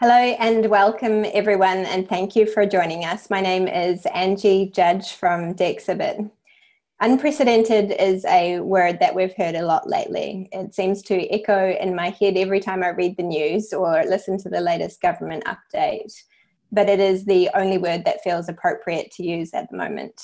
Hello and welcome everyone, and thank you for joining us. My name is Angie Judge from Dexibit. Unprecedented is a word that we've heard a lot lately. It seems to echo in my head every time I read the news or listen to the latest government update, but it is the only word that feels appropriate to use at the moment.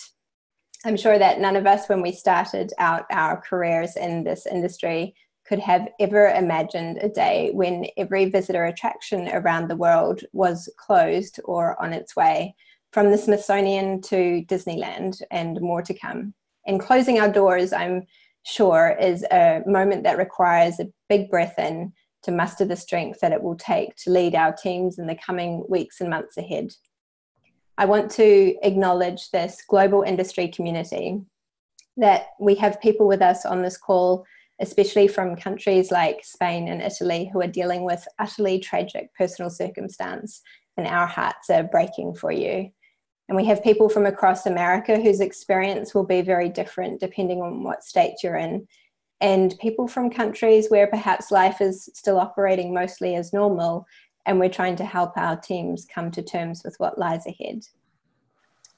I'm sure that none of us, when we started out our careers in this industry, could have ever imagined a day when every visitor attraction around the world was closed or on its way, from the Smithsonian to Disneyland and more to come. And closing our doors, I'm sure, is a moment that requires a big breath in to muster the strength that it will take to lead our teams in the coming weeks and months ahead. I want to acknowledge this global industry community, that we have people with us on this call, especially from countries like Spain and Italy, who are dealing with utterly tragic personal circumstance, and our hearts are breaking for you. And we have people from across America whose experience will be very different depending on what state you're in, and people from countries where perhaps life is still operating mostly as normal, and we're trying to help our teams come to terms with what lies ahead.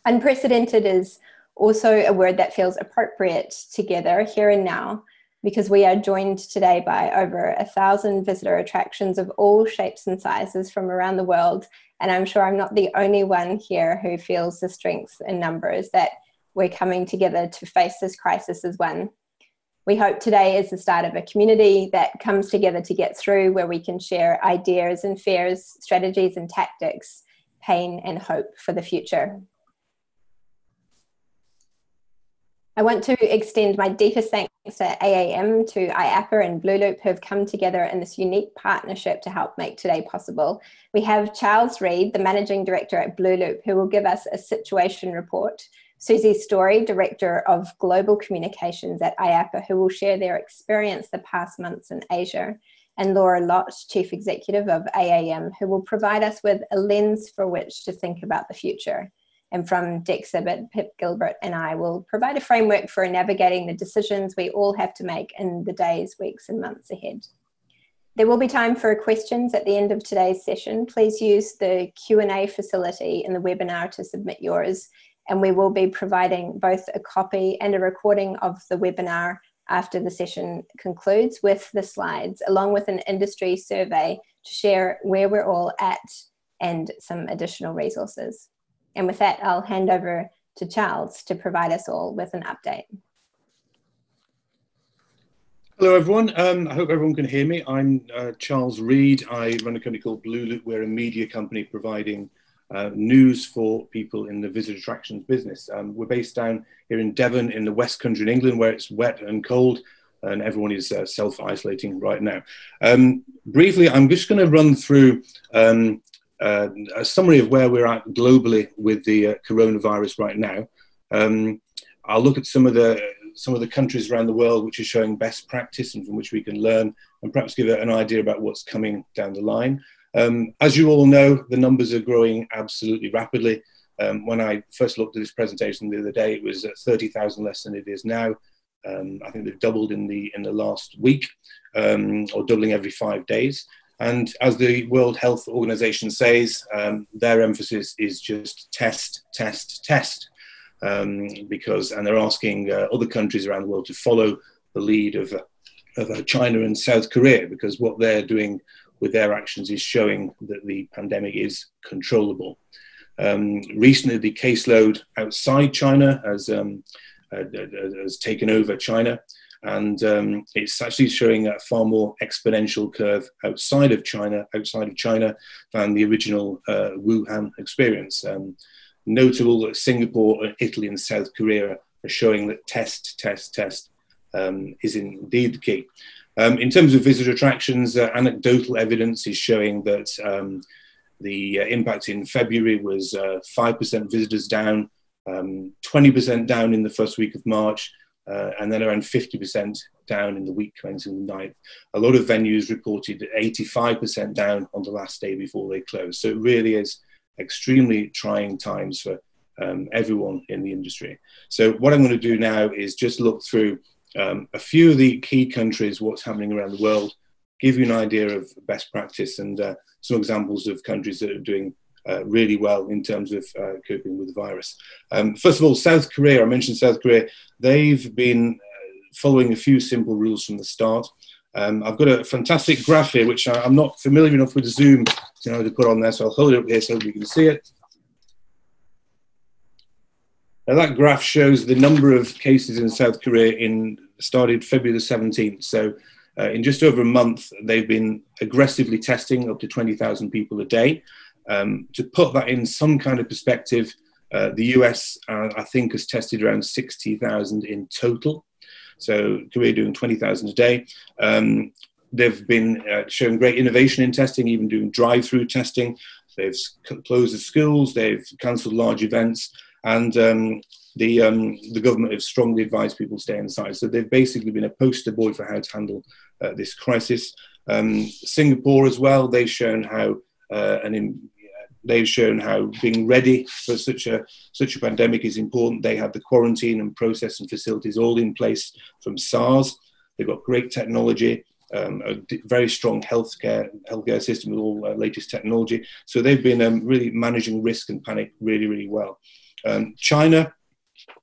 Unprecedented is also a word that feels appropriate together here and now, because we are joined today by over 1,000 visitor attractions of all shapes and sizes from around the world. And I'm sure I'm not the only one here who feels the strength in numbers, that we're coming together to face this crisis as one. We hope today is the start of a community that comes together to get through, where we can share ideas and fears, strategies and tactics, pain and hope for the future. I want to extend my deepest thanks to AAM, to IAAPA and Blooloop, who have come together in this unique partnership to help make today possible. We have Charles Reid, the Managing Director at Blooloop, who will give us a situation report. Susie Storey, Director of Global Communications at IAAPA, who will share their experience the past months in Asia. And Lott, Chief Executive of AAM, who will provide us with a lens for which to think about the future. And from Dexibit, Pip, Gilbert and I will provide a framework for navigating the decisions we all have to make in the days, weeks and months ahead. There will be time for questions at the end of today's session. Please use the Q&A facility in the webinar to submit yours, and we will be providing both a copy and a recording of the webinar after the session concludes, with the slides, along with an industry survey to share where we're all at and some additional resources. And with that, I'll hand over to Charles to provide us all with an update. Hello, everyone. I hope everyone can hear me. I'm Charles Reid. I run a company called Blooloop. We're a media company providing news for people in the visitor attractions business. We're based down here in Devon in the West Country in England, where it's wet and cold, and everyone is self-isolating right now. Briefly, I'm just going to run through a summary of where we're at globally with the coronavirus right now. I'll look at some of the countries around the world which are showing best practice and from which we can learn, and perhaps give an idea about what's coming down the line. As you all know, the numbers are growing absolutely rapidly. When I first looked at this presentation the other day, it was 30,000 less than it is now. I think they've doubled in the last week, or doubling every 5 days. And as the World Health Organization says, their emphasis is just test, test, test. And they're asking other countries around the world to follow the lead of China and South Korea, because what they're doing with their actions is showing that the pandemic is controllable. Recently, the caseload outside China has taken over China. And it's actually showing a far more exponential curve outside of China than the original Wuhan experience. Notable that Singapore, Italy and South Korea are showing that test, test, test is indeed the key. In terms of visitor attractions, anecdotal evidence is showing that the impact in February was 5% visitors down, 20% down in the first week of March, and then around 50% down in the week commencing the 9th. A lot of venues reported 85% down on the last day before they closed. So it really is extremely trying times for everyone in the industry. So what I'm going to do now is just look through a few of the key countries, what's happening around the world, give you an idea of best practice and some examples of countries that are doing really well in terms of coping with the virus. First of all, South Korea, I mentioned South Korea. They've been following a few simple rules from the start. I've got a fantastic graph here, which I'm not familiar enough with Zoom to know how to put on there, so I'll hold it up here so we can see it. Now that graph shows the number of cases in South Korea started February the 17th. So in just over a month, they've been aggressively testing up to 20,000 people a day. To put that in some kind of perspective, the US, I think, has tested around 60,000 in total. So Korea doing 20,000 a day. They've been showing great innovation in testing, even doing drive-through testing. They've closed the schools, they've cancelled large events, and the government have strongly advised people to stay inside. So they've basically been a poster boy for how to handle this crisis. Singapore as well, they've shown how being ready for such a pandemic is important. They have the quarantine and process and facilities all in place from SARS. They've got great technology, a very strong healthcare system with all latest technology. So they've been really managing risk and panic really, really well. China,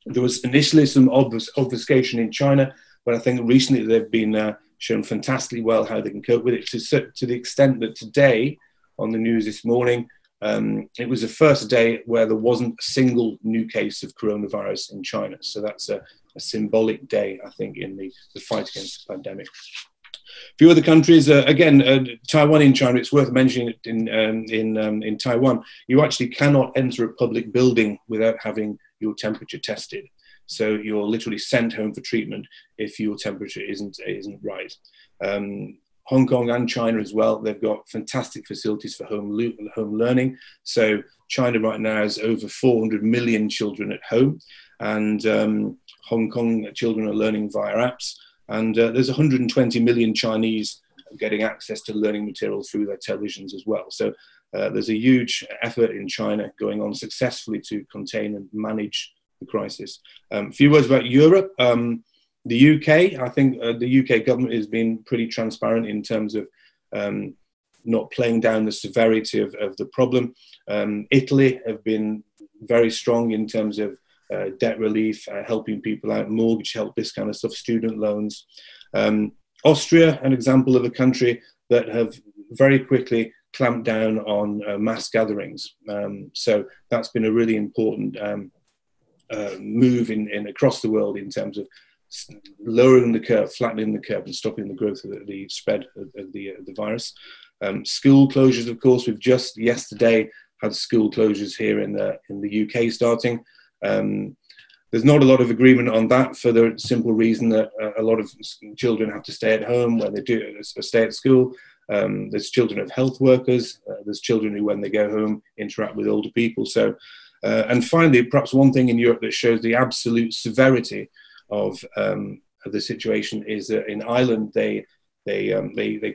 there was initially some obfuscation in China, but I think recently they've been shown fantastically well how they can cope with it, to the extent that today on the news this morning, it was the first day where there wasn't a single new case of coronavirus in China. So that's a symbolic day, I think, in the fight against the pandemic. A few other countries, again, Taiwan in China, it's worth mentioning in Taiwan, you actually cannot enter a public building without having your temperature tested. So you're literally sent home for treatment if your temperature isn't right. Hong Kong and China as well, they've got fantastic facilities for home learning. So China right now has over 400 million children at home, and Hong Kong children are learning via apps. And there's 120 million Chinese getting access to learning material through their televisions as well. So there's a huge effort in China going on successfully to contain and manage the crisis. A few words about Europe. The UK, I think the UK government has been pretty transparent in terms of not playing down the severity of the problem. Italy have been very strong in terms of debt relief, helping people out, mortgage help, this kind of stuff, student loans. Austria, an example of a country that have very quickly clamped down on mass gatherings. So that's been a really important move in across the world in terms of lowering the curve, flattening the curve, and stopping the growth of the spread of the virus. School closures, of course, we've just yesterday had school closures here in the UK starting. There's not a lot of agreement on that for the simple reason that a lot of children have to stay at home when they do stay at school. There's children of health workers. There's children who, when they go home, interact with older people. So, and finally, perhaps one thing in Europe that shows the absolute severity of the situation is that in Ireland they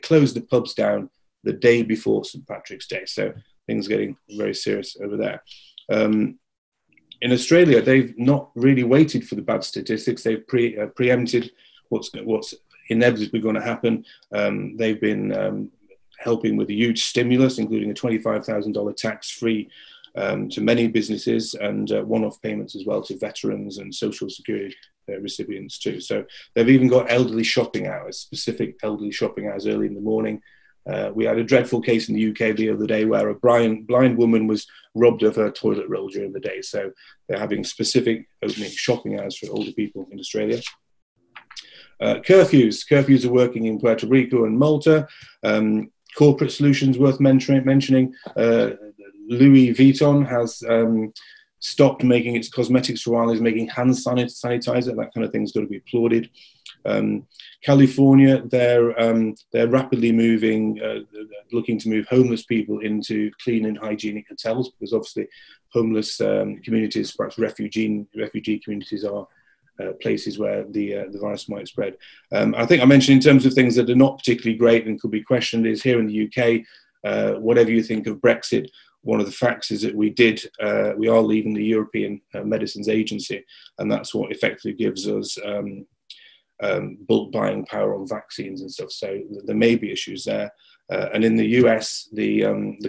closed the pubs down the day before St. Patrick's Day. So things are getting very serious over there. In Australia, they've not really waited for the bad statistics. They've preempted what's inevitably going to happen. They've been helping with a huge stimulus, including a $25,000 tax-free to many businesses, and one-off payments as well to veterans and social security recipients too. So they've even got elderly shopping hours, specific elderly shopping hours early in the morning. We had a dreadful case in the UK the other day where a blind woman was robbed of her toilet roll during the day. So they're having specific opening shopping hours for older people in Australia. Curfews are working in Puerto Rico and Malta. Corporate solutions worth mentioning. Louis Vuitton has stopped making its cosmetics for a while. Is making hand sanitizer. That kind of thing's got to be applauded. California, they're rapidly moving, looking to move homeless people into clean and hygienic hotels, because obviously homeless communities, perhaps refugee communities, are places where the virus might spread. I think I mentioned in terms of things that are not particularly great and could be questioned is here in the UK, whatever you think of Brexit, one of the facts is that we are leaving the European Medicines Agency, and that's what effectively gives us bulk buying power on vaccines and stuff. So there may be issues there. And in the US, the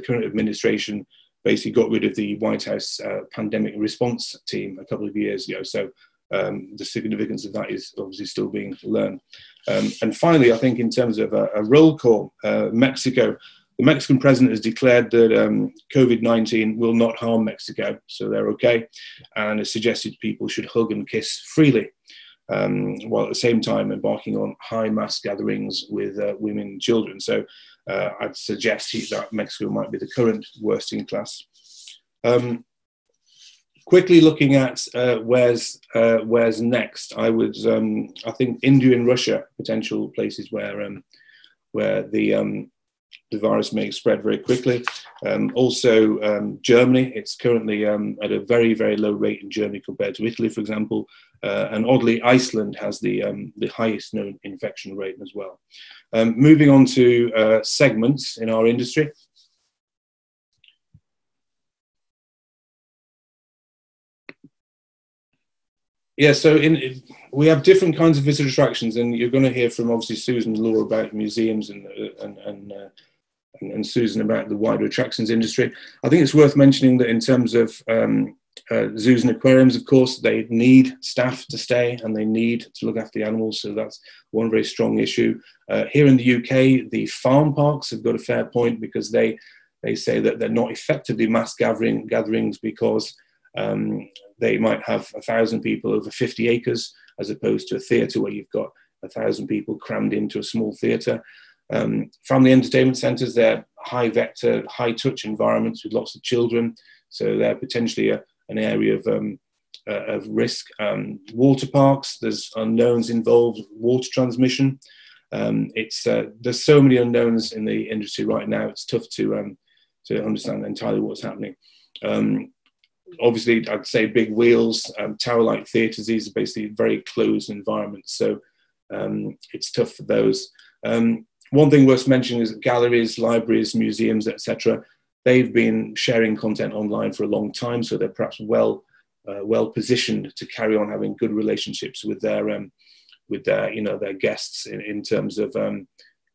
current administration basically got rid of the White House pandemic response team a couple of years ago. So the significance of that is obviously still being learned. And finally, I think in terms of a roll call, Mexico, the Mexican president has declared that COVID-19 will not harm Mexico, so they're okay, and has suggested people should hug and kiss freely, while at the same time embarking on high mass gatherings with women and children. So I'd suggest that Mexico might be the current worst in class. Quickly looking at where's next, I think India and Russia, potential places where the virus may spread very quickly. Also, Germany, it's currently at a very, very low rate in Germany compared to Italy, for example. And oddly, Iceland has the highest known infection rate as well. Moving on to segments in our industry. Yeah, so we have different kinds of visitor attractions, and you're going to hear from obviously Susan and Laura about museums and Susan about the wider attractions industry. I think it's worth mentioning that in terms of zoos and aquariums, of course, they need staff to stay and they need to look after the animals. So that's one very strong issue. Here in the UK, the farm parks have got a fair point because they say that they're not effectively mass gatherings because they might have 1,000 people over 50 acres as opposed to a theatre where you've got 1,000 people crammed into a small theatre. Family entertainment centres, they're high vector, high touch environments with lots of children. So they're potentially an area of risk. Water parks, there's unknowns involved, water transmission. There's so many unknowns in the industry right now. It's tough to understand entirely what's happening. Obviously, I'd say big wheels, tower-like theatres, these are basically very closed environments. So it's tough for those. One thing worth mentioning is that galleries, libraries, museums, etc., they've been sharing content online for a long time, so they're perhaps well positioned to carry on having good relationships with their guests in terms of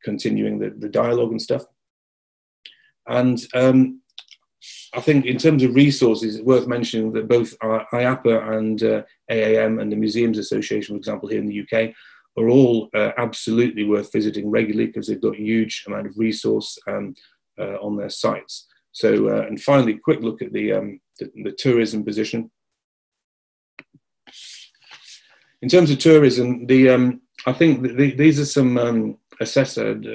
continuing the dialogue and stuff. And I think in terms of resources, it's worth mentioning that both IAAPA and AAM and the Museums Association, for example, here in the UK, are all absolutely worth visiting regularly because they've got a huge amount of resource on their sites. So, and finally, quick look at the tourism position. In terms of tourism, I think these are some assessments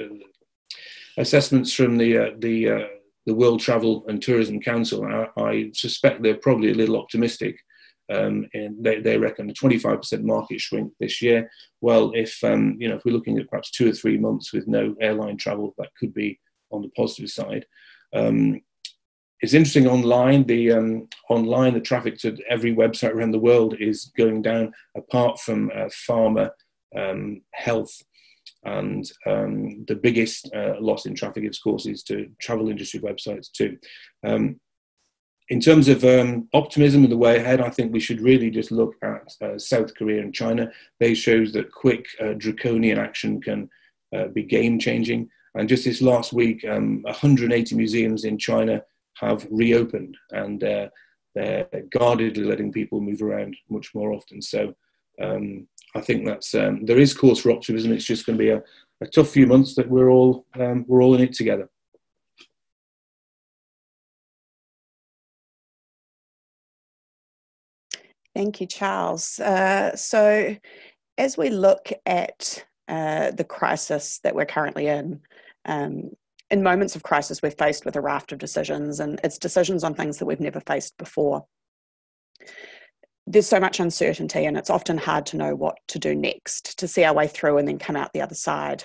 from the World Travel and Tourism Council. I suspect they're probably a little optimistic. And they reckon a 25% market shrink this year. Well, if we're looking at perhaps 2 or 3 months with no airline travel, that could be on the positive side. It's interesting online. The traffic to every website around the world is going down, apart from pharma, health, and the biggest loss in traffic, of course, is to travel industry websites too. In terms of optimism in the way ahead, I think we should really just look at South Korea and China. They show that quick draconian action can be game-changing. And just this last week, 180 museums in China have reopened, and they're guardedly letting people move around much more often. So I think that's there is cause for optimism. It's just going to be a tough few months that we're all in it together. Thank you, Charles. So as we look at the crisis that we're currently in moments of crisis, we're faced with a raft of decisions, and it's decisions on things that we've never faced before. There's so much uncertainty, and it's often hard to know what to do next, to see our way through and then come out the other side.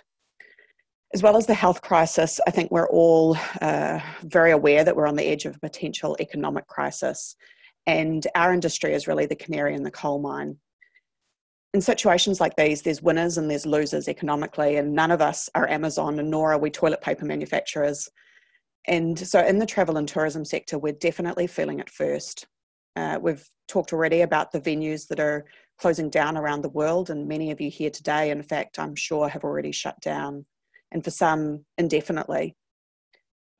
As well as the health crisis, I think we're all very aware that we're on the edge of a potential economic crisis, and our industry is really the canary in the coal mine. In situations like these, there's winners and there's losers economically, and none of us are Amazon, and nor are we toilet paper manufacturers. And so in the travel and tourism sector, we're definitely feeling it first. We've talked already about the venues that are closing down around the world, and many of you here today, in fact, I'm sure have already shut down, and for some indefinitely.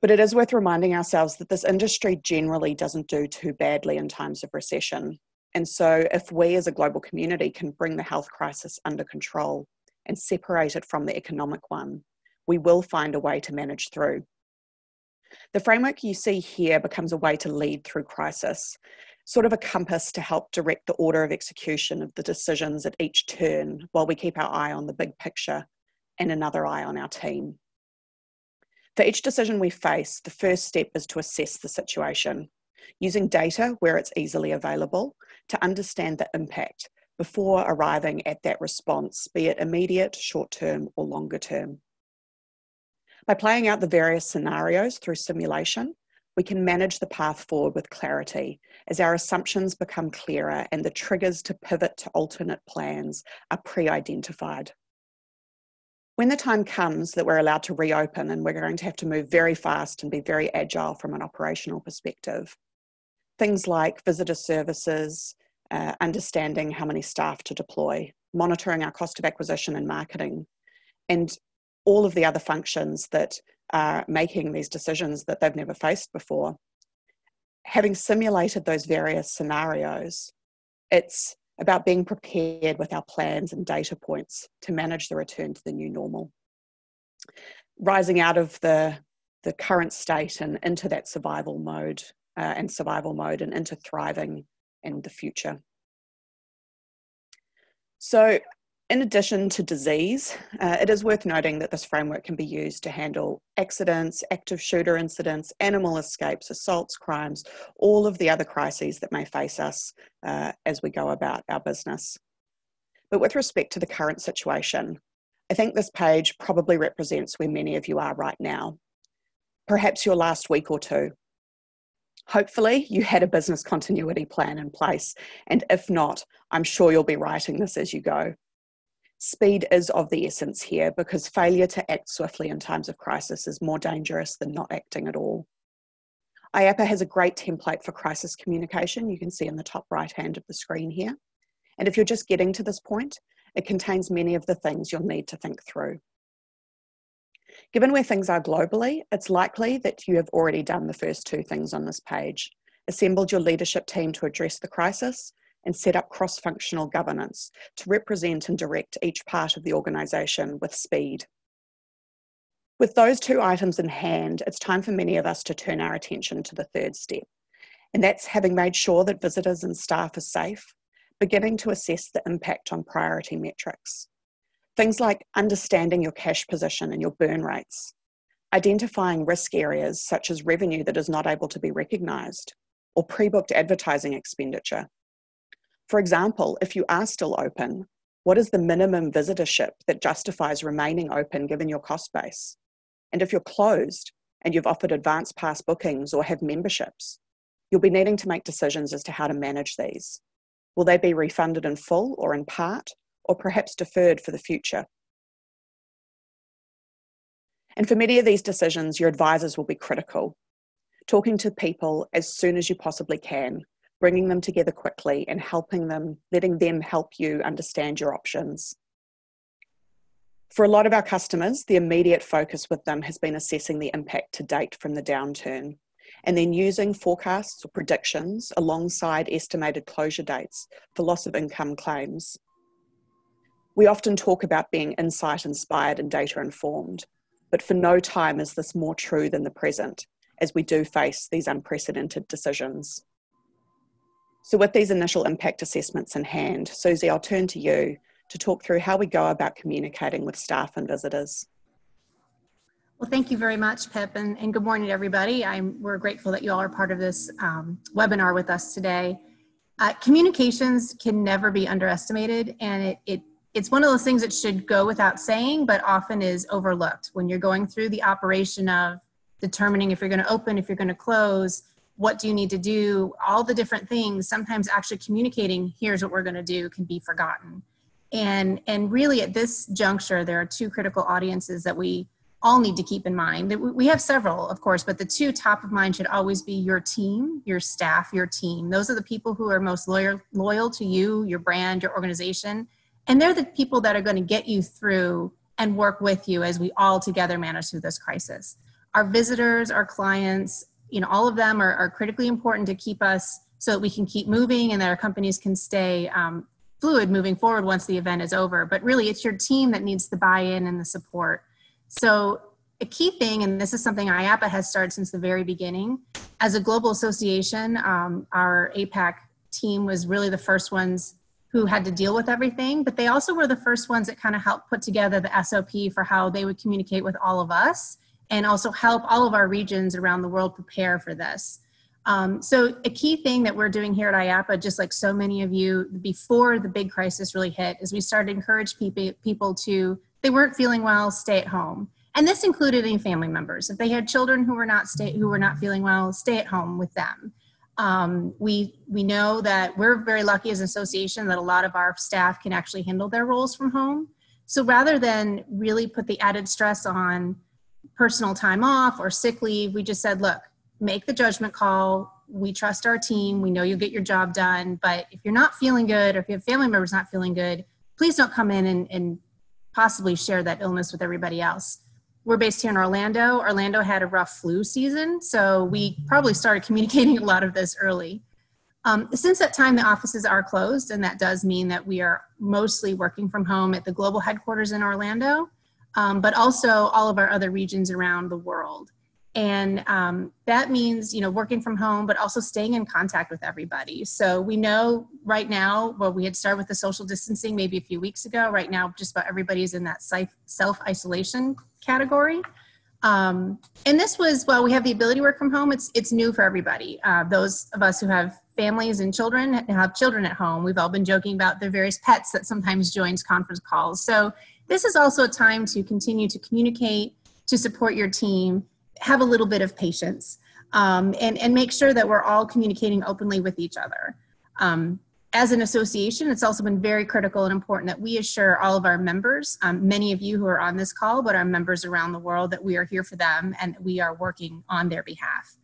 But it is worth reminding ourselves that this industry generally doesn't do too badly in times of recession. And so if we as a global community can bring the health crisis under control and separate it from the economic one, we will find a way to manage through. The framework you see here becomes a way to lead through crisis, sort of a compass to help direct the order of execution of the decisions at each turn while we keep our eye on the big picture and another eye on our team. For each decision we face, the first step is to assess the situation, using data where it's easily available to understand the impact before arriving at that response, be it immediate, short-term, or longer-term. By playing out the various scenarios through simulation, we can manage the path forward with clarity as our assumptions become clearer and the triggers to pivot to alternate plans are pre-identified. When the time comes that we're allowed to reopen, and we're going to have to move very fast and be very agile from an operational perspective, things like visitor services, understanding how many staff to deploy, monitoring our cost of acquisition and marketing, and all of the other functions that are making these decisions that they've never faced before. Having simulated those various scenarios, it's about being prepared with our plans and data points to manage the return to the new normal. Rising out of the current state and into that survival mode and into thriving and the future. So in addition to disease, it is worth noting that this framework can be used to handle accidents, active shooter incidents, animal escapes, assaults, crimes, all of the other crises that may face us as we go about our business. But with respect to the current situation, I think this page probably represents where many of you are right now. Perhaps your last week or two. Hopefully you had a business continuity plan in place, and if not, I'm sure you'll be writing this as you go. Speed is of the essence here because failure to act swiftly in times of crisis is more dangerous than not acting at all. IAAPA has a great template for crisis communication you can see in the top right hand of the screen here. And if you're just getting to this point, it contains many of the things you'll need to think through. Given where things are globally, it's likely that you have already done the first two things on this page, assembled your leadership team to address the crisis, and set up cross-functional governance to represent and direct each part of the organisation with speed. With those two items in hand, it's time for many of us to turn our attention to the third step, and that's having made sure that visitors and staff are safe, beginning to assess the impact on priority metrics. Things like understanding your cash position and your burn rates, identifying risk areas such as revenue that is not able to be recognised, or pre-booked advertising expenditure. For example, if you are still open, what is the minimum visitorship that justifies remaining open given your cost base? And if you're closed and you've offered advance pass bookings or have memberships, you'll be needing to make decisions as to how to manage these. Will they be refunded in full or in part, or perhaps deferred for the future? And for many of these decisions, your advisors will be critical. Talking to people as soon as you possibly can, bringing them together quickly and letting them help you understand your options. For a lot of our customers, the immediate focus with them has been assessing the impact to date from the downturn, and then using forecasts or predictions alongside estimated closure dates for loss of income claims. We often talk about being insight-inspired and data-informed, but for no time is this more true than the present, as we do face these unprecedented decisions. So with these initial impact assessments in hand, Susie, I'll turn to you to talk through how we go about communicating with staff and visitors. Well, thank you very much, Pip, and good morning, everybody. We're grateful that you all are part of this webinar with us today. Communications can never be underestimated, and it's one of those things that should go without saying, but often is overlooked when you're going through the operation of determining if you're going to open, if you're going to close, what do you need to do, all the different things. Sometimes actually communicating, here's what we're going to do, can be forgotten. And really at this juncture, there are two critical audiences that we all need to keep in mind. We have several, of course, but the two top of mind should always be your team, your staff, your team. Those are the people who are most loyal to you, your brand, your organization. And they're the people that are going to get you through and work with you as we all together manage through this crisis. Our visitors, our clients, all of them are critically important to keep us so that we can keep moving and that our companies can stay fluid moving forward once the event is over. But really, it's your team that needs the buy-in and the support. So a key thing, and this is something IAAPA has started since the very beginning, as a global association, our APAC team was really the first ones who had to deal with everything, but they also were the first ones that kind of helped put together the SOP for how they would communicate with all of us and also help all of our regions around the world prepare for this. So a key thing that we're doing here at IAAPA, just like so many of you, before the big crisis really hit, is we started to encourage people to, they weren't feeling well, stay at home. And this included any family members. If they had children who were not feeling well, stay at home with them. We know that we're very lucky as an association that a lot of our staff can actually handle their roles from home. So rather than really put the added stress on personal time off or sick leave, we just said, look, make the judgment call. We trust our team. We know you'll get your job done. But if you're not feeling good, or if you have family members not feeling good, please don't come in and possibly share that illness with everybody else. We're based here in Orlando. Orlando had a rough flu season, so we probably started communicating a lot of this early. Since that time, the offices are closed, and that does mean that we are mostly working from home at the global headquarters in Orlando, but also all of our other regions around the world. And that means, working from home, but also staying in contact with everybody. So we know right now, well, we had started with the social distancing maybe a few weeks ago. Right now, just about everybody's in that self-isolation category. And this was, well, we have the ability to work from home. It's new for everybody. Those of us who have families and children have children at home. We've all been joking about the various pets that sometimes joins conference calls. So this is also a time to continue to communicate, to support your team, have a little bit of patience, and make sure that we're all communicating openly with each other. As an association, it's also been very critical and important that we assure all of our members, many of you who are on this call, but our members around the world, that we are here for them and we are working on their behalf.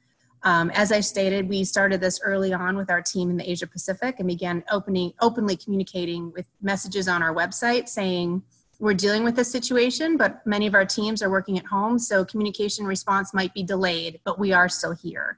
As I stated, we started this early on with our team in the Asia Pacific and began openly communicating with messages on our website saying, we're dealing with this situation, but many of our teams are working at home, so communication response might be delayed, but we are still here.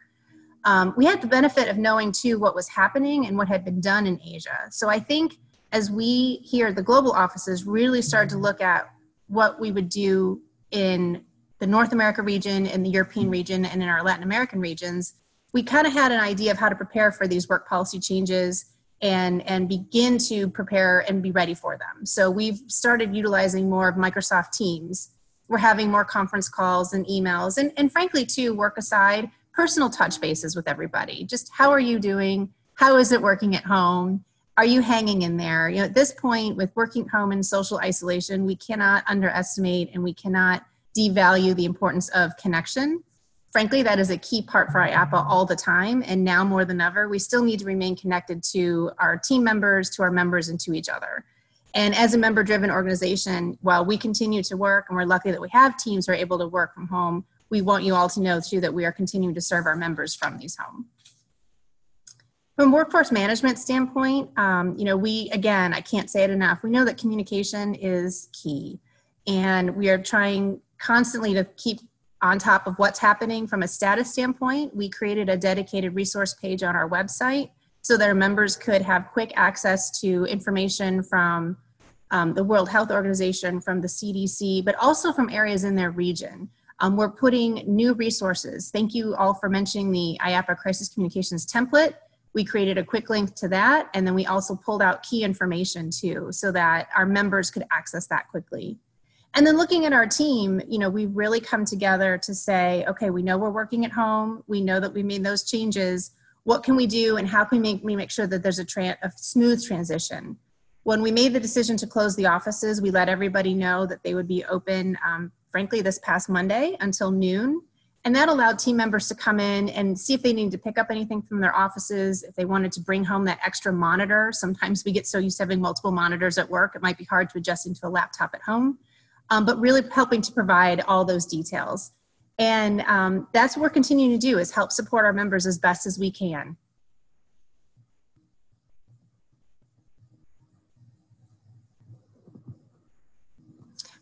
We had the benefit of knowing, too, what was happening and what had been done in Asia. So I think as we here at the global offices really started to look at what we would do in the North America region, in the European region, and in our Latin American regions, we kind of had an idea of how to prepare for these work policy changes and begin to prepare and be ready for them. So we've started utilizing more of Microsoft Teams. We're having more conference calls and emails, and frankly, too, work aside, personal touch bases with everybody. Just how are you doing? How is it working at home? Are you hanging in there? At this point, with working at home and social isolation, we cannot underestimate and we cannot devalue the importance of connection. Frankly, that is a key part for IAAPA all the time, and now more than ever, we still need to remain connected to our team members, to our members, and to each other. And as a member-driven organization, while we continue to work, and we're lucky that we have teams who are able to work from home, we want you all to know, too, that we are continuing to serve our members from these homes. From a workforce management standpoint, again, I can't say it enough, we know that communication is key, and we are trying constantly to keep on top of what's happening from a status standpoint. We created a dedicated resource page on our website so that our members could have quick access to information from the World Health Organization, from the CDC, but also from areas in their region. We're putting new resources. Thank you all for mentioning the IAAPA Crisis Communications template. We created a quick link to that, and then we also pulled out key information too, so that our members could access that quickly. And then looking at our team, we've really come together to say, okay, we know we're working at home. We know that we made those changes. What can we do, and how can we make sure that there's a smooth transition? When we made the decision to close the offices, we let everybody know that they would be open, frankly, this past Monday until noon. And that allowed team members to come in and see if they needed to pick up anything from their offices, if they wanted to bring home that extra monitor. Sometimes we get so used to having multiple monitors at work, it might be hard to adjust into a laptop at home. but really helping to provide all those details. And that's what we're continuing to do, is help support our members as best as we can.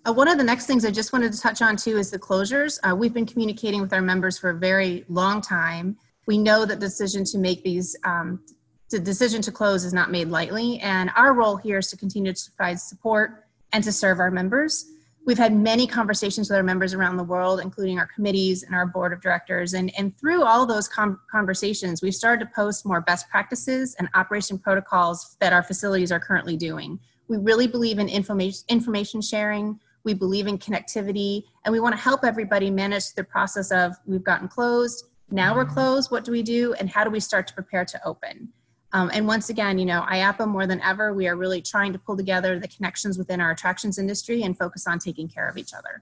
One of the next things I just wanted to touch on too is the closures. We've been communicating with our members for a very long time. We know that the decision to make these, the decision to close is not made lightly, and our role here is to continue to provide support and to serve our members. We've had many conversations with our members around the world, including our committees and our board of directors, and through all those conversations, we've started to post more best practices and operation protocols that our facilities are currently doing. We really believe in information sharing. We believe in connectivity, and we want to help everybody manage the process of, we've gotten closed, now we're closed, what do we do, and how do we start to prepare to open? And once again, you know, IAAPA more than ever, we are really trying to pull together the connections within our attractions industry and focus on taking care of each other.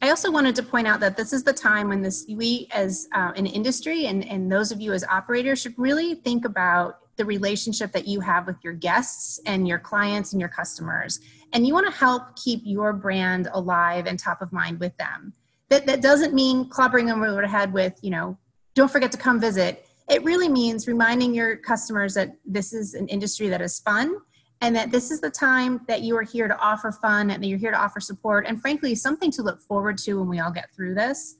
I also wanted to point out that this is the time when we as an industry and those of you as operators should really think about the relationship that you have with your guests and your clients and your customers. And you want to help keep your brand alive and top of mind with them. That doesn't mean clobbering them over the head with, you know, don't forget to come visit. It really means reminding your customers that this is an industry that is fun, and that this is the time that you are here to offer fun and that you're here to offer support, and frankly, something to look forward to when we all get through this.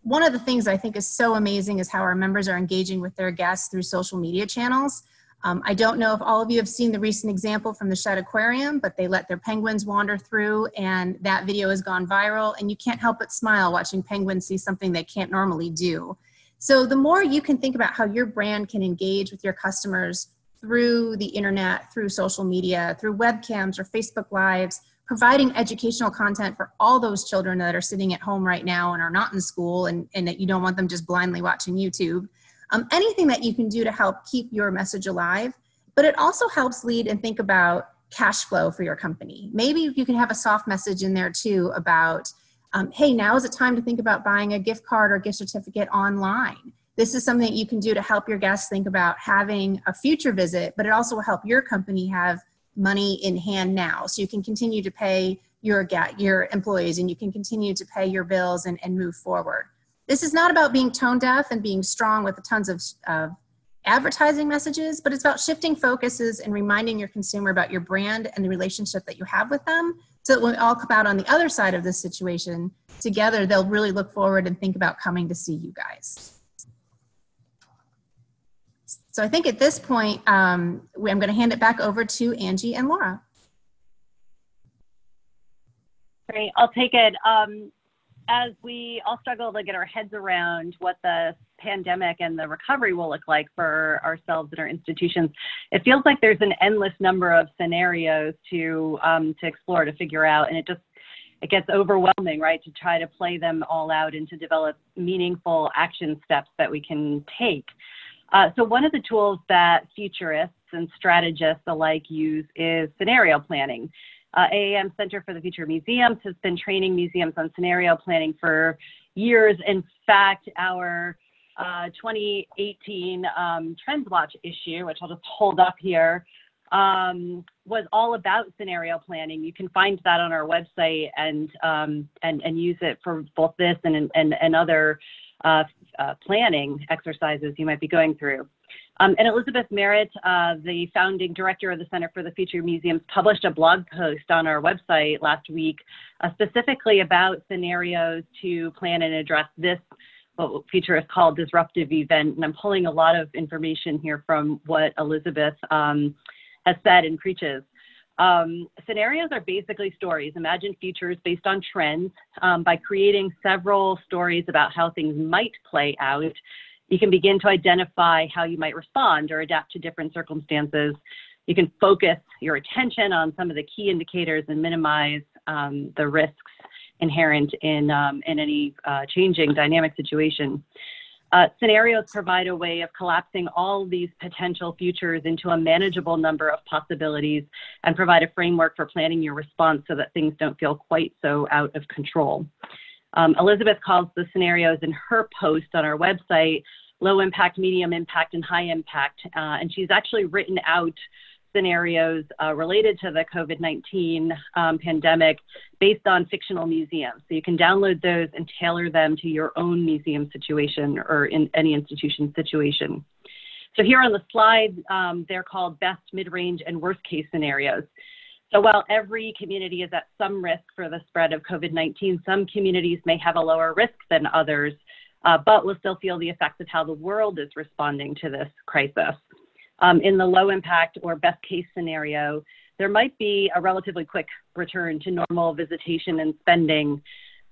One of the things I think is so amazing is how our members are engaging with their guests through social media channels. I don't know if all of you have seen the recent example from the Shed Aquarium, but they let their penguins wander through, and that video has gone viral, and you can't help but smile watching penguins see something they can't normally do. So the more you can think about how your brand can engage with your customers through the internet, through social media, through webcams or Facebook Lives, providing educational content for all those children that are sitting at home right now and are not in school, and that you don't want them just blindly watching YouTube. Anything that you can do to help keep your message alive, but it also helps lead and think about cash flow for your company. Maybe you can have a soft message in there too about, hey, now is the time to think about buying a gift card or gift certificate online. This is something that you can do to help your guests think about having a future visit, but it also will help your company have money in hand now, so you can continue to pay your employees, and you can continue to pay your bills and move forward. This is not about being tone deaf and being strong with tons of advertising messages, but it's about shifting focuses and reminding your consumer about your brand and the relationship that you have with them, so that when we all come out on the other side of this situation together, they'll really look forward and think about coming to see you guys. So I think at this point, I'm going to hand it back over to Angie and Laura. Great, I'll take it. As we all struggle to get our heads around what the pandemic and the recovery will look like for ourselves and our institutions, it feels like there's an endless number of scenarios to explore, to figure out, and it gets overwhelming, right, to try to play them all out and to develop meaningful action steps that we can take. So one of the tools that futurists and strategists alike use is scenario planning. AAM Center for the Future of Museums has been training museums on scenario planning for years. In fact, our 2018 Trends Watch issue, which I'll just hold up here, was all about scenario planning. You can find that on our website and use it for both this and other planning exercises you might be going through. And Elizabeth Merritt, the founding director of the Center for the Future of Museums, published a blog post on our website last week specifically about scenarios to plan and address this, what futurists call disruptive event. And I'm pulling a lot of information here from what Elizabeth has said and preaches. Scenarios are basically stories. Imagine futures based on trends. By creating several stories about how things might play out, you can begin to identify how you might respond or adapt to different circumstances. You can focus your attention on some of the key indicators and minimize the risks inherent in any changing dynamic situation. Scenarios provide a way of collapsing all these potential futures into a manageable number of possibilities and provide a framework for planning your response so that things don't feel quite so out of control. Elizabeth calls the scenarios in her post on our website low impact, medium impact, and high impact. And she's actually written out scenarios related to the COVID-19 pandemic based on fictional museums. So you can download those and tailor them to your own museum situation or in any institution situation. So here on the slide, they're called best, mid-range, and worst-case scenarios. So while every community is at some risk for the spread of COVID-19, some communities may have a lower risk than others, but will still feel the effects of how the world is responding to this crisis. In the low impact or best case scenario, there might be a relatively quick return to normal visitation and spending.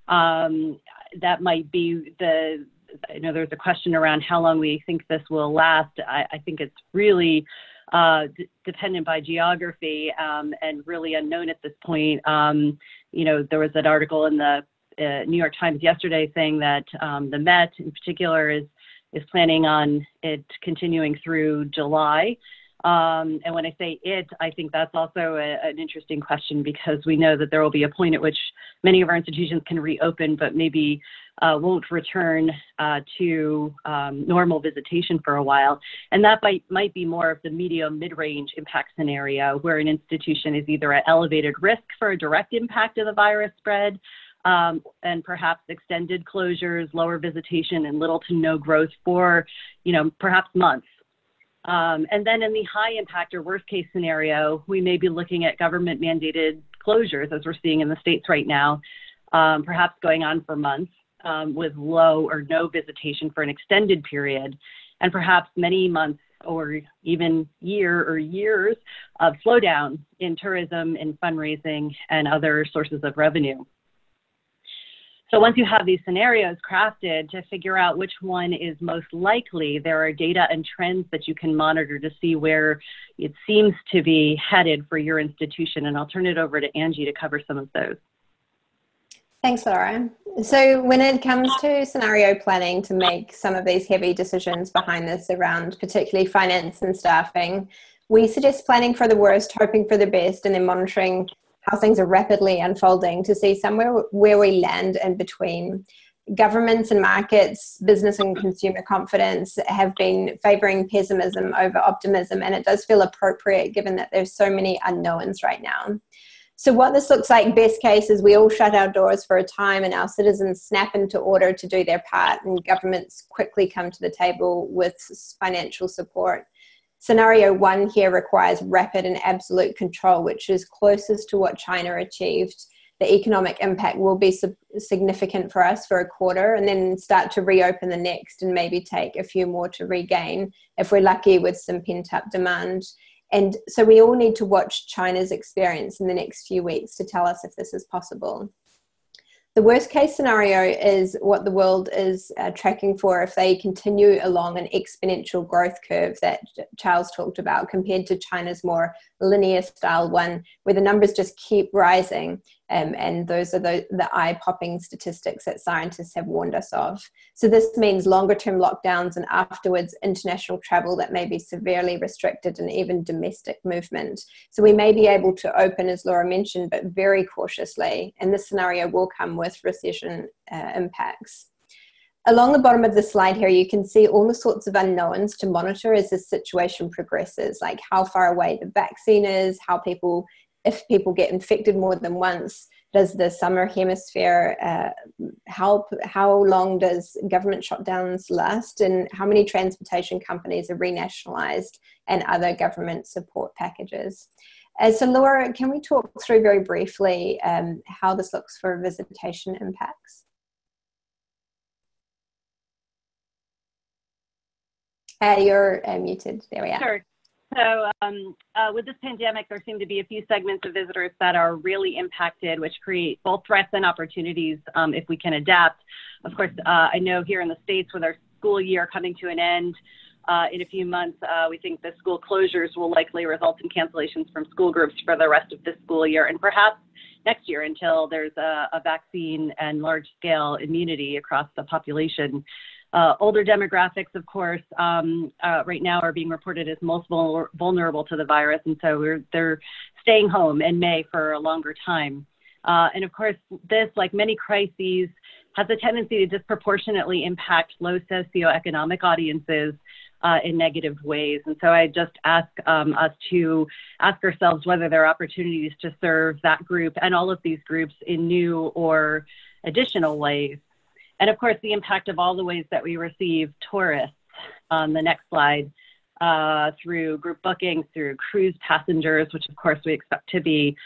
That might be I know there's a question around how long we think this will last. I think it's really dependent by geography and really unknown at this point. You know, there was an article in the New York Times yesterday saying that the Met in particular is planning on it continuing through July. And when I say it, I think that's also an interesting question, because we know that there will be a point at which many of our institutions can reopen, but maybe won't return to normal visitation for a while. And that might be more of the medium mid-range impact scenario, where an institution is either at elevated risk for a direct impact of the virus spread, and perhaps extended closures, lower visitation, and little to no growth for, you know, perhaps months. And then in the high impact or worst case scenario, we may be looking at government mandated closures, as we're seeing in the States right now, perhaps going on for months, with low or no visitation for an extended period, and perhaps many months or even years of slowdown in tourism, in fundraising, and other sources of revenue. So once you have these scenarios crafted to figure out which one is most likely, there are data and trends that you can monitor to see where it seems to be headed for your institution. And I'll turn it over to Angie to cover some of those. Thanks, Laura. So when it comes to scenario planning to make some of these heavy decisions behind this around particularly finance and staffing, we suggest planning for the worst, hoping for the best, and then monitoring how things are rapidly unfolding to see somewhere where we land in between. Governments and markets, business and consumer confidence have been favoring pessimism over optimism, and it does feel appropriate given that there's so many unknowns right now. So what this looks like, best case, is we all shut our doors for a time and our citizens snap into order to do their part, and governments quickly come to the table with financial support. Scenario one here requires rapid and absolute control, which is closest to what China achieved. The economic impact will be significant for us for a quarter, and then start to reopen the next, and maybe take a few more to regain if we're lucky with some pent-up demand. And so we all need to watch China's experience in the next few weeks to tell us if this is possible. The worst case scenario is what the world is tracking for if they continue along an exponential growth curve that Charles talked about, compared to China's more linear style one, where the numbers just keep rising. And those are the eye-popping statistics that scientists have warned us of. So this means longer term lockdowns, and afterwards international travel that may be severely restricted, and even domestic movement. So we may be able to open, as Laura mentioned, but very cautiously. And this scenario will come with recession impacts. Along the bottom of the slide here, you can see all the sorts of unknowns to monitor as this situation progresses, like how far away the vaccine is, if people get infected more than once, does the summer hemisphere help? How long does government shutdowns last? And how many transportation companies are renationalized, and other government support packages? So Laura, can we talk through very briefly how this looks for visitation impacts? You're muted. There we are. Sure. So with this pandemic, there seem to be a few segments of visitors that are really impacted, which create both threats and opportunities if we can adapt. Of course, I know here in the States, with our school year coming to an end in a few months, we think the school closures will likely result in cancellations from school groups for the rest of this school year, and perhaps next year until there's a vaccine and large-scale immunity across the population. Older demographics, of course, right now are being reported as most vulnerable to the virus, and so they're staying home and may for a longer time. And of course, this, like many crises, has a tendency to disproportionately impact low socioeconomic audiences in negative ways. And so I just ask us to ask ourselves whether there are opportunities to serve that group and all of these groups in new or additional ways. And of course, the impact of all the ways that we receive tourists on the next slide, through group bookings, through cruise passengers, which of course we expect to be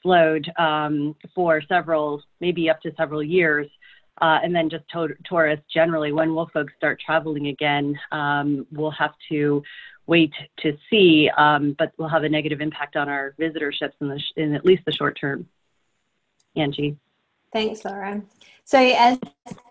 slowed for several, maybe up to several years. And then just tourists generally. When will folks start traveling again? We'll have to wait to see, but we'll have a negative impact on our visitorships in at least the short term. Angie. Thanks, Laura. So as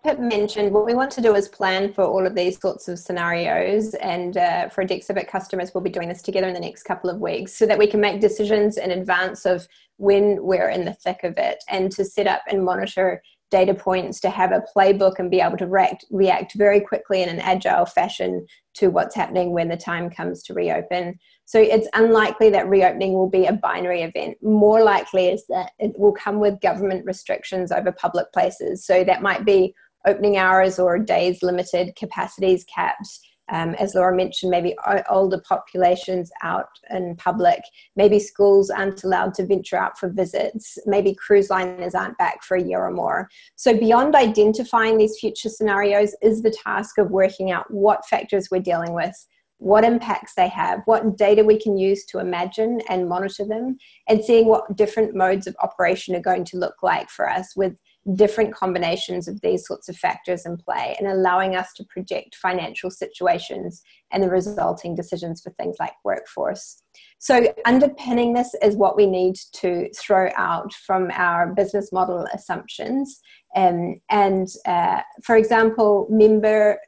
Pip mentioned, what we want to do is plan for all of these sorts of scenarios, and for Dexibit customers, we'll be doing this together in the next couple of weeks so that we can make decisions in advance of when we're in the thick of it, and to set up and monitor data points, to have a playbook and be able to react very quickly in an agile fashion to what's happening when the time comes to reopen. So it's unlikely that reopening will be a binary event. More likely is that it will come with government restrictions over public places. So that might be opening hours or days limited, capacities capped. As Laura mentioned, maybe older populations out in public, maybe schools aren't allowed to venture out for visits, maybe cruise liners aren't back for a year or more. So beyond identifying these future scenarios is the task of working out what factors we're dealing with, what impacts they have, what data we can use to imagine and monitor them, and seeing what different modes of operation are going to look like for us with different combinations of these sorts of factors in play, and allowing us to project financial situations and the resulting decisions for things like workforce. So underpinning this is what we need to throw out from our business model assumptions. For example, member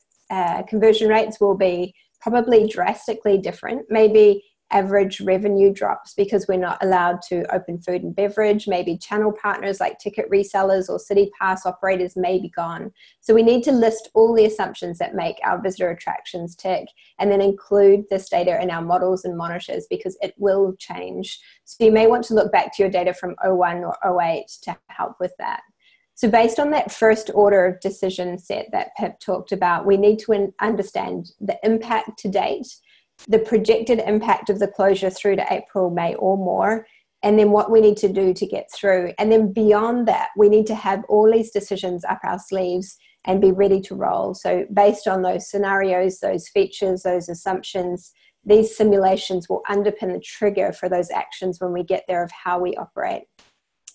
conversion rates will be probably drastically different. Maybe average revenue drops because we're not allowed to open food and beverage. Maybe channel partners like ticket resellers or city pass operators may be gone. So we need to list all the assumptions that make our visitor attractions tick, and then include this data in our models and monitors, because it will change. So you may want to look back to your data from 01 or 08 to help with that. So based on that first order of decision set that Pip talked about, we need to understand the impact to date, the projected impact of the closure through to April, May or more, and then what we need to do to get through. And then beyond that, we need to have all these decisions up our sleeves and be ready to roll. So based on those scenarios, those features, those assumptions, these simulations will underpin the trigger for those actions when we get there of how we operate.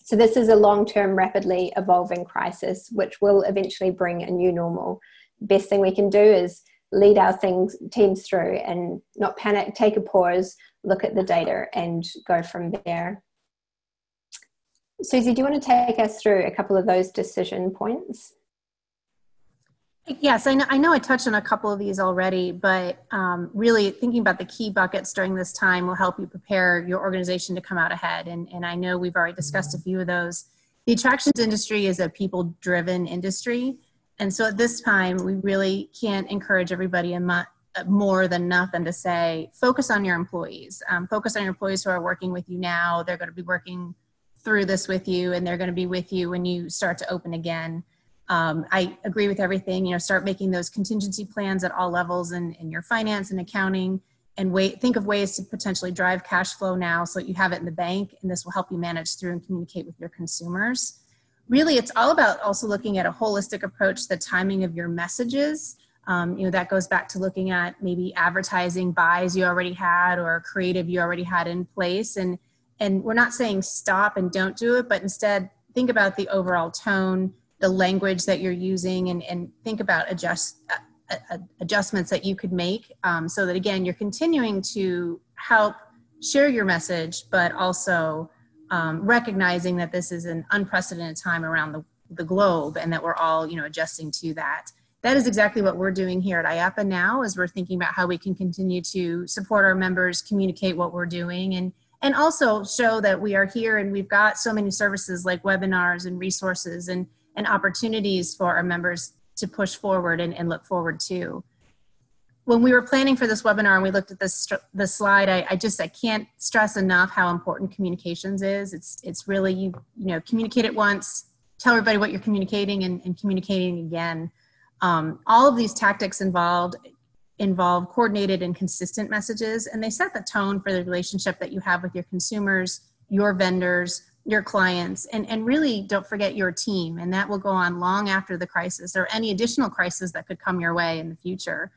So this is a long-term, rapidly evolving crisis, which will eventually bring a new normal. Best thing we can do is lead our teams through and not panic, take a pause, look at the data and go from there. Susie, do you want to take us through a couple of those decision points? Yes, I know I touched on a couple of these already, but really thinking about the key buckets during this time will help you prepare your organization to come out ahead. And I know we've already discussed a few of those. The attractions industry is a people-driven industry. And so at this time, we really can't encourage everybody more than enough than to say, focus on your employees. Focus on your employees who are working with you now. They're going to be working through this with you, and they're going to be with you when you start to open again. I agree with everything. Start making those contingency plans at all levels in your finance and accounting, and think of ways to potentially drive cash flow now so that you have it in the bank, and this will help you manage through and communicate with your consumers. Really, it's all about also looking at a holistic approach to the timing of your messages. That goes back to looking at maybe advertising buys you already had or creative you already had in place. And we're not saying stop and don't do it, but instead think about the overall tone, the language that you're using, and think about adjustments that you could make so that, again, you're continuing to help share your message, but also recognizing that this is an unprecedented time around the globe, and that we're all, adjusting to that. That is exactly what we're doing here at IAAPA now, as we're thinking about how we can continue to support our members, communicate what we're doing, and also show that we are here, and we've got so many services like webinars and resources and opportunities for our members to push forward and look forward to. When we were planning for this webinar and we looked at the slide, I can't stress enough how important communications is. It's really, communicate it once, tell everybody what you're communicating and communicating again. All of these tactics involve coordinated and consistent messages, and they set the tone for the relationship that you have with your consumers, your vendors, your clients, and really don't forget your team. And that will go on long after the crisis or any additional crisis that could come your way in the future.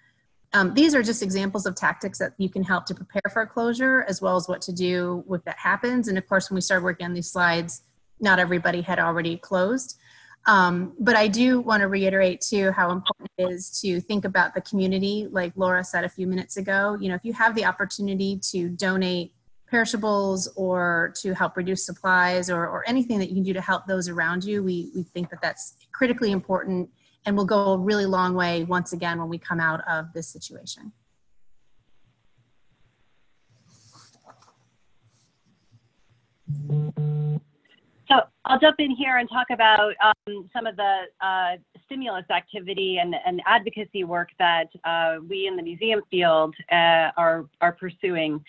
These are just examples of tactics that you can help to prepare for a closure, as well as what to do if that happens. And of course, when we started working on these slides, not everybody had already closed. But I do want to reiterate too how important it is to think about the community. Like Laura said a few minutes ago, if you have the opportunity to donate perishables or to help reduce supplies or anything that you can do to help those around you, we think that that's critically important and will go a really long way once again when we come out of this situation. So I'll jump in here and talk about some of the stimulus activity and advocacy work that we in the museum field are pursuing.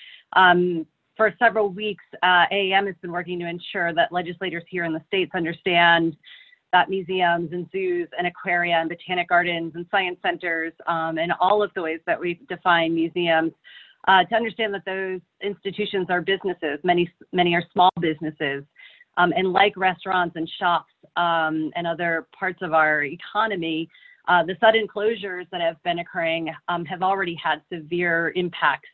For several weeks, IAAPA has been working to ensure that legislators here in the states understand that museums and zoos and aquaria and botanic gardens and science centers and all of the ways that we define museums, to understand that those institutions are businesses. Many are small businesses. And like restaurants and shops and other parts of our economy, the sudden closures that have been occurring have already had severe impacts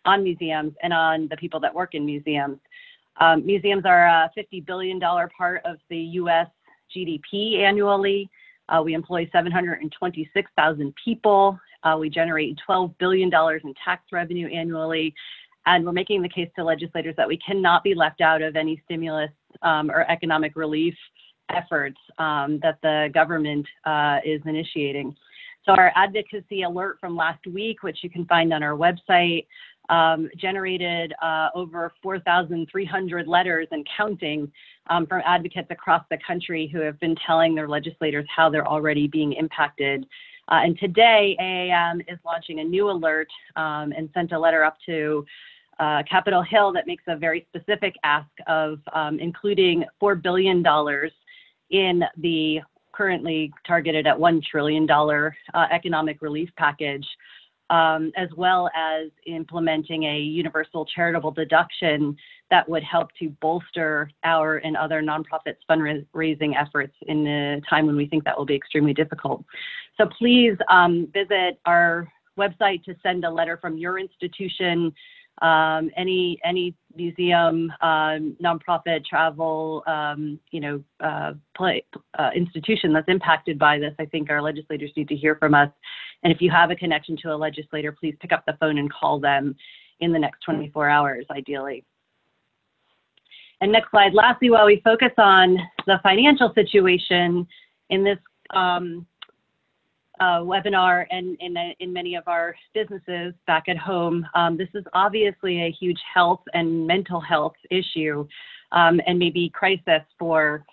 on museums and on the people that work in museums. Museums are a $50 billion part of the US GDP annually. We employ 726,000 people. We generate $12 billion in tax revenue annually. And we're making the case to legislators that we cannot be left out of any stimulus or economic relief efforts that the government is initiating. So our advocacy alert from last week, which you can find on our website, generated over 4,300 letters and counting from advocates across the country who have been telling their legislators how they're already being impacted. And today, IAAPA is launching a new alert and sent a letter up to Capitol Hill that makes a very specific ask of including $4 billion in the currently targeted at $1 trillion economic relief package, as well as implementing a universal charitable deduction that would help to bolster our and other nonprofits fundraising efforts in a time when we think that will be extremely difficult. So please visit our website to send a letter from your institution, any museum, nonprofit, travel, institution that's impacted by this. I think our legislators need to hear from us. And if you have a connection to a legislator, please pick up the phone and call them in the next 24 hours, ideally. And next slide. Lastly, while we focus on the financial situation in this webinar and in many of our businesses back at home, this is obviously a huge health and mental health issue and maybe crisis for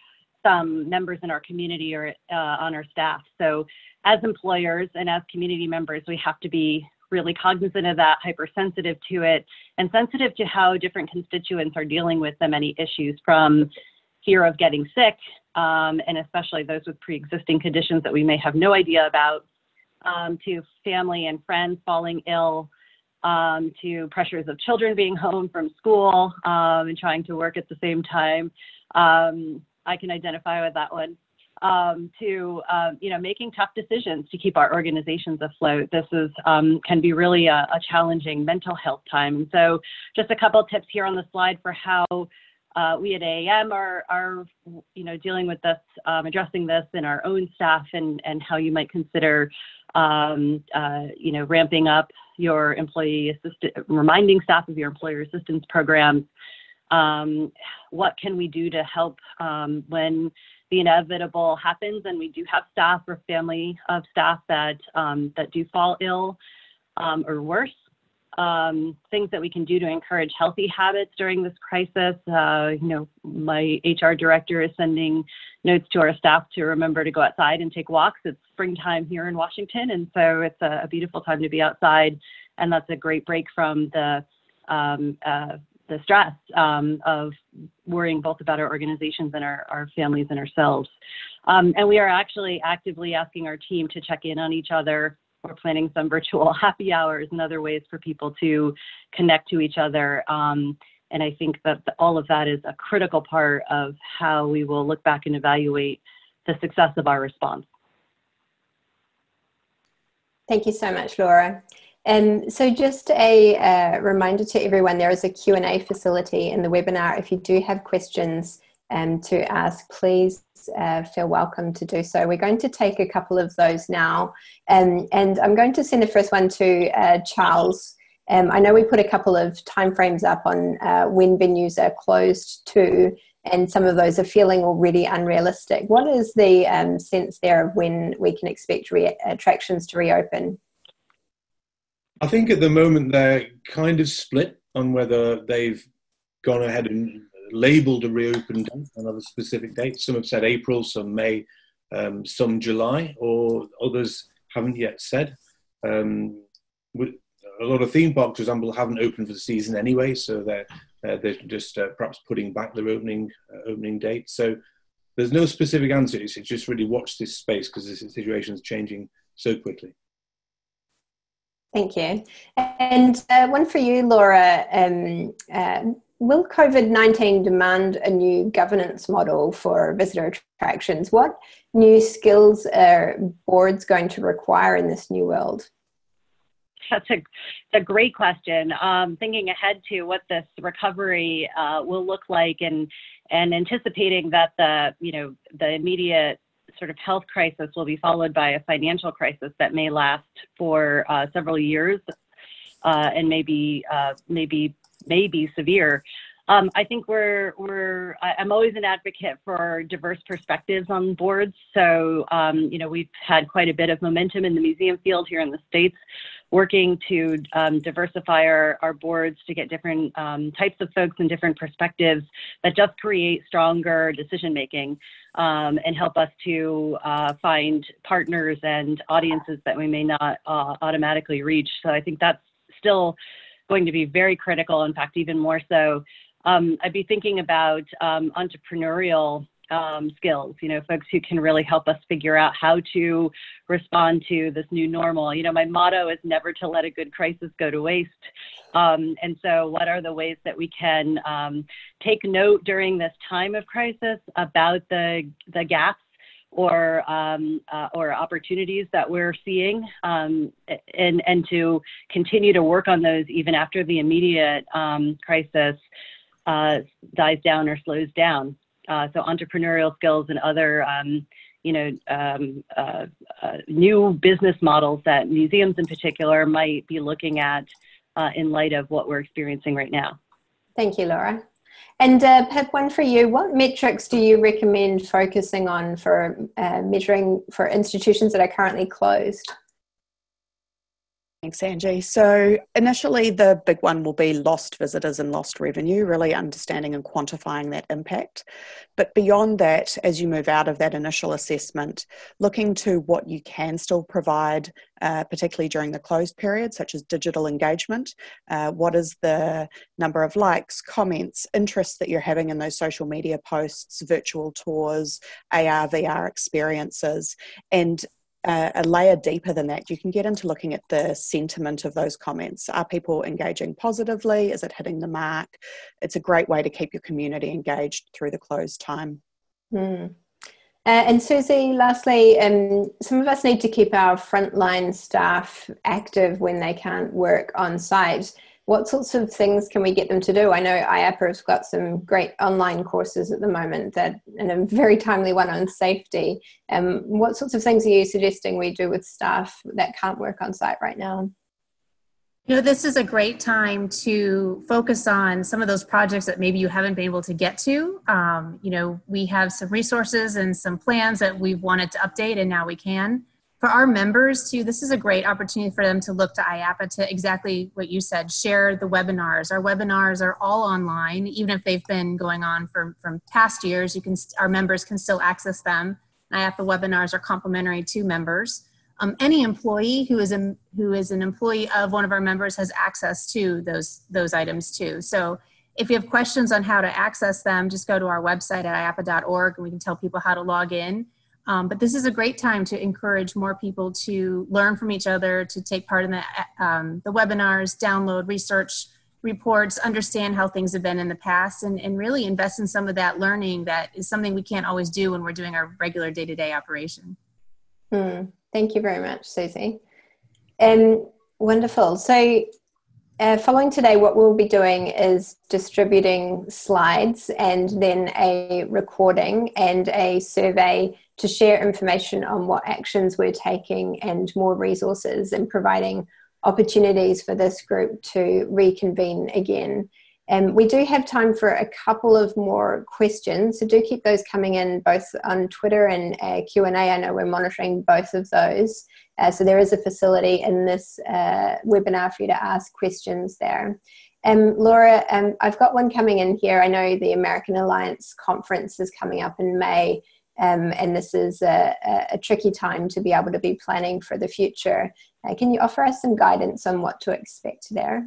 some members in our community or on our staff. So as employers and as community members, we have to be really cognizant of that, hypersensitive to it, and sensitive to how different constituents are dealing with the many issues, from fear of getting sick, and especially those with pre-existing conditions that we may have no idea about, to family and friends falling ill, to pressures of children being home from school and trying to work at the same time. I can identify with that one. To making tough decisions to keep our organizations afloat. This is can be really a challenging mental health time. So just a couple of tips here on the slide for how we at IAAPA are dealing with this, addressing this in our own staff, and how you might consider ramping up your employee assistance, reminding staff of your employer assistance programs. What can we do to help when the inevitable happens and we do have staff or family of staff that do fall ill or worse? Things that we can do to encourage healthy habits during this crisis. My HR director is sending notes to our staff to remember to go outside and take walks. It's springtime here in Washington, and so it's a beautiful time to be outside, and that's a great break from the the stress of worrying both about our organizations and our families and ourselves. And we are actually actively asking our team to check in on each other. We're planning some virtual happy hours and other ways for people to connect to each other. And I think that all of that is a critical part of how we will look back and evaluate the success of our response. Thank you so much, Laura. So just a reminder to everyone, there is a Q&A facility in the webinar. If you do have questions to ask, please feel welcome to do so. We're going to take a couple of those now. And I'm going to send the first one to Charles. I know we put a couple of timeframes up on when venues are closed to, and some of those are feeling already unrealistic. What is the sense there of when we can expect attractions to reopen? I think at the moment they're kind of split on whether they've gone ahead and labelled a reopen date, another specific date. Some have said April, some May, some July, or others haven't yet said. A lot of theme parks, for example, haven't opened for the season anyway, so they're just perhaps putting back their opening date. So there's no specific answer. It's just really watch this space because this situation is changing so quickly. Thank you. And one for you, Laura. Will COVID-19 demand a new governance model for visitor attractions? What new skills are boards going to require in this new world? That's a great question. Thinking ahead to what this recovery will look like, and anticipating that the immediate sort of health crisis will be followed by a financial crisis that may last for several years and maybe severe. I think I'm always an advocate for diverse perspectives on boards. So, we've had quite a bit of momentum in the museum field here in the States, working to diversify our boards to get different types of folks and different perspectives that just create stronger decision-making and help us to find partners and audiences that we may not automatically reach. So I think that's still going to be very critical, in fact, even more so. I'd be thinking about entrepreneurial skills, folks who can really help us figure out how to respond to this new normal. My motto is never to let a good crisis go to waste. And so what are the ways that we can take note during this time of crisis about the gaps or opportunities that we're seeing, and to continue to work on those even after the immediate crisis dies down or slows down. So entrepreneurial skills and other, new business models that museums in particular might be looking at in light of what we're experiencing right now. Thank you, Laura. And Pip, one for you. What metrics do you recommend focusing on for measuring for institutions that are currently closed? Thanks, Angie. So initially, the big one will be lost visitors and lost revenue, really understanding and quantifying that impact. But beyond that, as you move out of that initial assessment, looking to what you can still provide, particularly during the closed period, such as digital engagement. What is the number of likes, comments, interests that you're having in those social media posts, virtual tours, AR, VR experiences, and a layer deeper than that, you can get into looking at the sentiment of those comments. Are people engaging positively? Is it hitting the mark? It's a great way to keep your community engaged through the closed time. And Susie, lastly, some of us need to keep our frontline staff active when they can't work on site. What sorts of things can we get them to do? I know IAAPA has got some great online courses at the moment, and a very timely one on safety. What sorts of things are you suggesting we do with staff that can't work on site right now? This is a great time to focus on some of those projects that maybe you haven't been able to get to. We have some resources and some plans that we've wanted to update, and now we can. For our members too, this is a great opportunity for them to look to IAAPA to exactly what you said, share the webinars. Our webinars are all online, even if they've been going on from past years. Our members can still access them. IAAPA webinars are complimentary to members. Any employee who is an employee of one of our members has access to those items too. So If you have questions on how to access them, just go to our website at IAAPA.org and we can tell people how to log in. But this is a great time to encourage more people to learn from each other, to take part in the webinars, download research reports, understand how things have been in the past, and really invest in some of that learning that is something we can't always do when we're doing our regular day-to-day operation. Thank you very much, Susie. Wonderful. So following today, what we'll be doing is distributing slides and then a recording and a survey to share information on what actions we're taking and more resources, and providing opportunities for this group to reconvene again. And we do have time for a couple of more questions, so do keep those coming in both on Twitter and Q&A. I know we're monitoring both of those. So there is a facility in this webinar for you to ask questions there. Laura, I've got one coming in here. I know the American Alliance conference is coming up in May, and this is a tricky time to be able to be planning for the future. Can you offer us some guidance on what to expect there?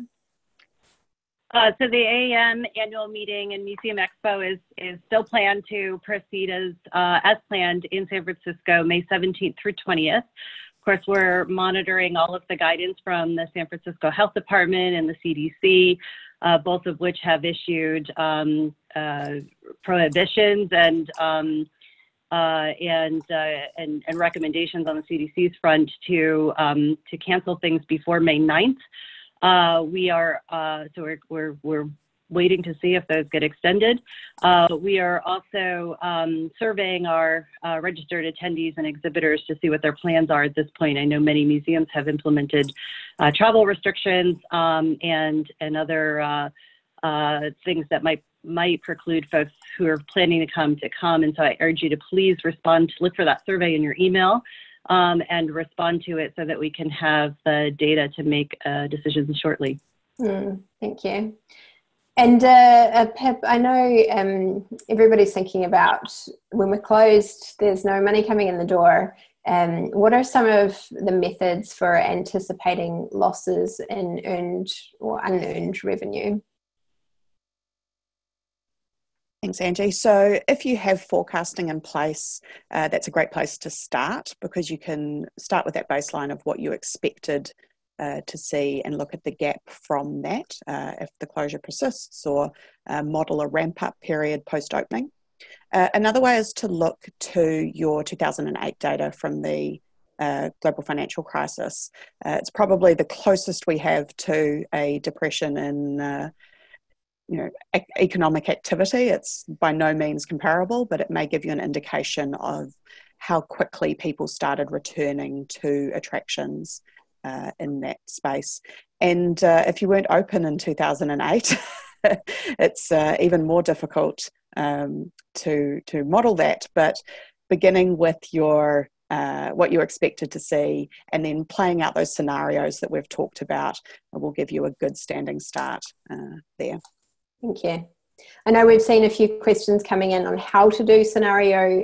So the AAM annual meeting and Museum Expo is still planned to proceed as planned in San Francisco, May 17th through 20th. Of course, we're monitoring all of the guidance from the San Francisco Health Department and the CDC, both of which have issued prohibitions and recommendations on the CDC's front to cancel things before May 9th. We're waiting to see if those get extended. We are also surveying our registered attendees and exhibitors to see what their plans are at this point. I know many museums have implemented travel restrictions and other things that might preclude folks who are planning to come. And so I urge you to please look for that survey in your email and respond to it so that we can have the data to make decisions shortly. Thank you. And Pip, I know everybody's thinking about when we're closed, there's no money coming in the door. What are some of the methods for anticipating losses in earned or unearned revenue? Thanks, Angie. So if you have forecasting in place, that's a great place to start, because you can start with that baseline of what you expected to see and look at the gap from that if the closure persists, or model a ramp-up period post-opening. Another way is to look to your 2008 data from the global financial crisis. It's probably the closest we have to a depression in economic activity. It's by no means comparable, but it may give you an indication of how quickly people started returning to attractions in that space. And if you weren't open in 2008, it's even more difficult to model that. But beginning with your what you expected to see, and then playing out those scenarios that we've talked about, will give you a good standing start there. Thank you. I know we've seen a few questions coming in on how to do scenario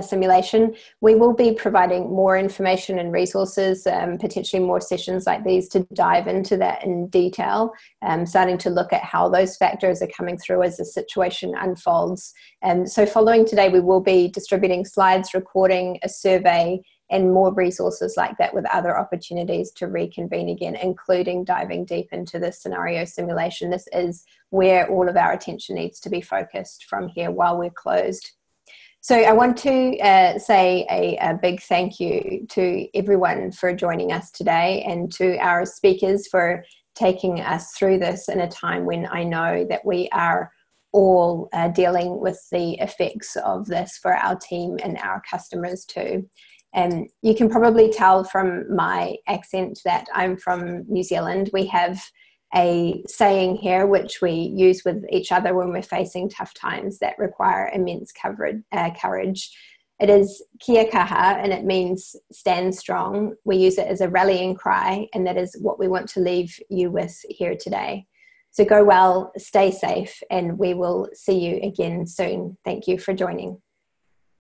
simulation. We will be providing more information and resources, potentially more sessions like these to dive into that in detail, starting to look at how those factors are coming through as the situation unfolds. So following today, we will be distributing slides, recording a survey, and more resources like that, with other opportunities to reconvene again, including diving deep into the scenario simulation. This is where all of our attention needs to be focused from here while we're closed. So I want to say a big thank you to everyone for joining us today, and to our speakers for taking us through this in a time when I know that we are all dealing with the effects of this for our team and our customers too. And you can probably tell from my accent that I'm from New Zealand. We have a saying here which we use with each other when we're facing tough times that require immense courage. It is kia kaha, and it means stand strong. We use it as a rallying cry, and that is what we want to leave you with here today. So go well, stay safe, and we will see you again soon. Thank you for joining.